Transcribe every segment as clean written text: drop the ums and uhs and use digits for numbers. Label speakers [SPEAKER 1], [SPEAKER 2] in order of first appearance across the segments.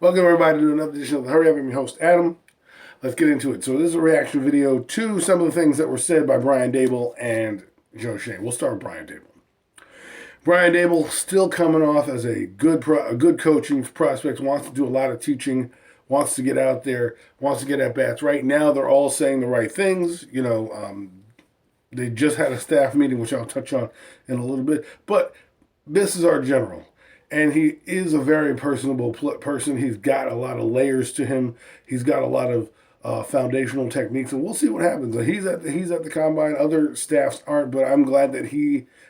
[SPEAKER 1] Welcome everybody to another edition of the Hurry Up. I'm your host, Adam. Let's get into it. So this is a reaction video to some of the things that were said by Brian Daboll and Joe Schoen. We'll start with Brian Daboll. Brian Daboll still coming off as a good coaching prospect, wants to do a lot of teaching, wants to get out there, wants to get at bats. Right now, they're all saying the right things. They just had a staff meeting, which I'll touch on in a little bit. But this is our general. And he is a very personable person. He's got a lot of layers to him. He's got a lot of foundational techniques, and we'll see what happens. He's at the combine. Other staffs aren't, but I'm glad that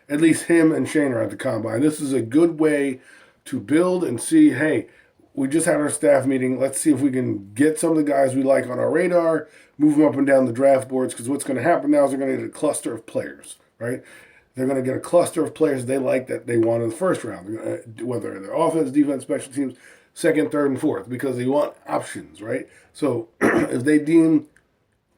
[SPEAKER 1] at least him and Shane are at the combine. This is a good way to build and see. Hey, we just had our staff meeting. Let's see if we can get some of the guys we like on our radar, move them up and down the draft boards. Because what's going to happen now is they're going to get a cluster of players, right? They're going to get a cluster of players they like that they want in the first round, whether they're offense, defense, special teams, second, third, and fourth, because they want options, right? So if they deem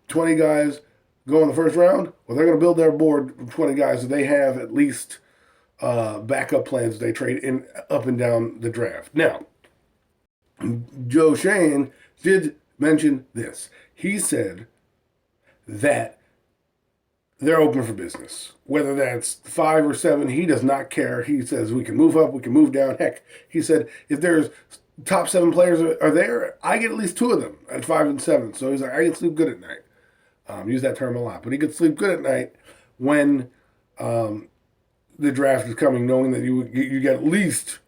[SPEAKER 1] 20 guys go in the first round, well, they're going to build their board with 20 guys so they have at least backup plans they trade in up and down the draft. Now, Joe Schoen did mention this. He said that they're open for business. Whether that's 5 or 7, he does not care. He says we can move up, we can move down. Heck, he said if there's top 7 players are there, I get at least 2 of them at 5 and 7. So he's like, I can sleep good at night. Use that term a lot, but he could sleep good at night when the draft is coming, knowing that you get at least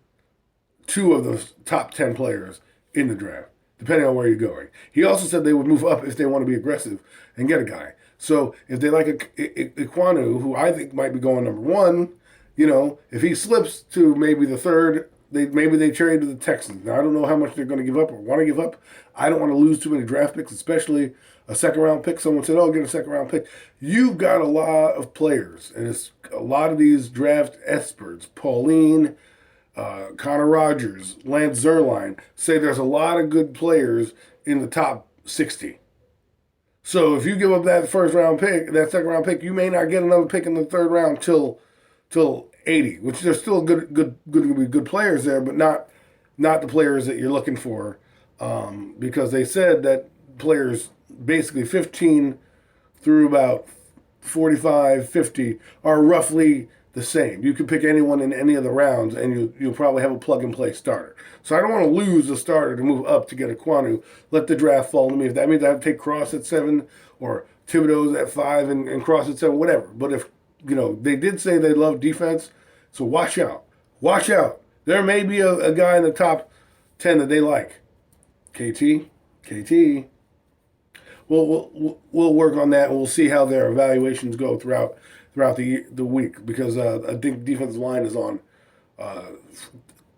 [SPEAKER 1] 2 of the top 10 players in the draft, depending on where you're going. He also said they would move up if they want to be aggressive and get a guy. So if they like Ekwonu, who I think might be going number 1, if he slips to maybe the 3rd, maybe they trade to the Texans. Now, I don't know how much they're going to give up or want to give up. I don't want to lose too many draft picks, especially a second-round pick. Someone said, get a second-round pick. You've got a lot of players, and it's a lot of these draft experts, Pauline, Connor Rogers, Lance Zierlein, say there's a lot of good players in the top 60. So if you give up that second round pick, you may not get another pick in the 3rd round till 80, which there's still good players there, but not the players that you're looking for, because they said that players basically 15 through about 45, 50 are roughly the same. You can pick anyone in any of the rounds, and you'll probably have a plug-and-play starter. So I don't want to lose a starter to move up to get Ekwonu. Let the draft fall to me. If that means I have to take Cross at 7 or Thibodeau's at 5 and Cross at 7, whatever. But if, they did say they love defense, so watch out. Watch out. There may be a guy in the top 10 that they like. KT. We'll work on that, and we'll see how their evaluations go throughout the week, because I think defensive line is on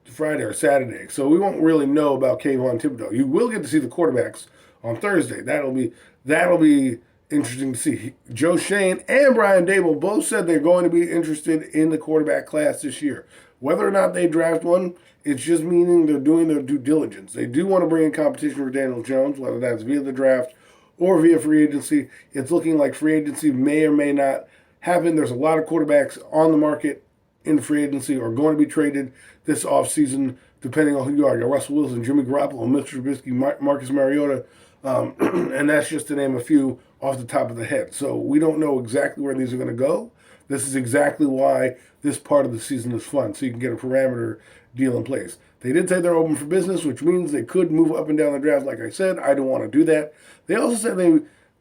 [SPEAKER 1] Friday or Saturday, so we won't really know about Kayvon Thibodeaux. You will get to see the quarterbacks on Thursday. That'll be interesting to see. Joe Schoen and Brian Daboll both said they're going to be interested in the quarterback class this year. Whether or not they draft one, it's just meaning they're doing their due diligence. They do want to bring in competition for Daniel Jones, whether that's via the draft or via free agency. It's looking like free agency may or may not happen. There's a lot of quarterbacks on the market in free agency or going to be traded this offseason, depending on who you are. You got Russell Wilson, Jimmy Garoppolo, Mitch Trubisky, Marcus Mariota, and that's just to name a few off the top of the head. So we don't know exactly where these are going to go. This is exactly why this part of the season is fun, so you can get a parameter deal in place. They did say they're open for business, which means they could move up and down the draft. Like I said, I don't want to do that. They also said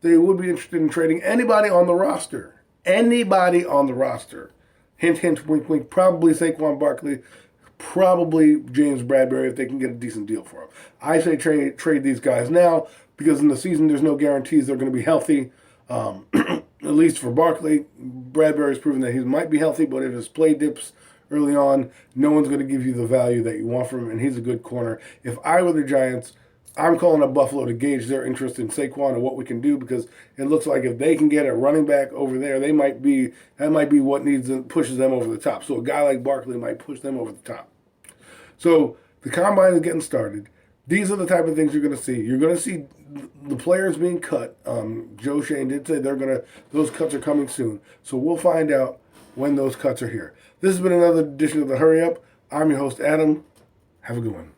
[SPEAKER 1] they would be interested in trading anybody on the roster. Anybody on the roster. Hint, hint, wink, wink. Probably Saquon Barkley. Probably James Bradbury if they can get a decent deal for him. I say trade these guys now, because in the season there's no guarantees they're going to be healthy. At least for Barkley, Bradbury's proven that he might be healthy, but if his play dips early on, no one's going to give you the value that you want from him, and he's a good corner. If I were the Giants, I'm calling up Buffalo to gauge their interest in Saquon and what we can do, because it looks like if they can get a running back over there, that might be what pushes them over the top. So a guy like Barkley might push them over the top. So the combine is getting started. These are the type of things you're going to see. You're going to see the players being cut. Joe Schoen did say those cuts are coming soon. So we'll find out when those cuts are here. This has been another edition of The Hurry Up. I'm your host, Adam. Have a good one.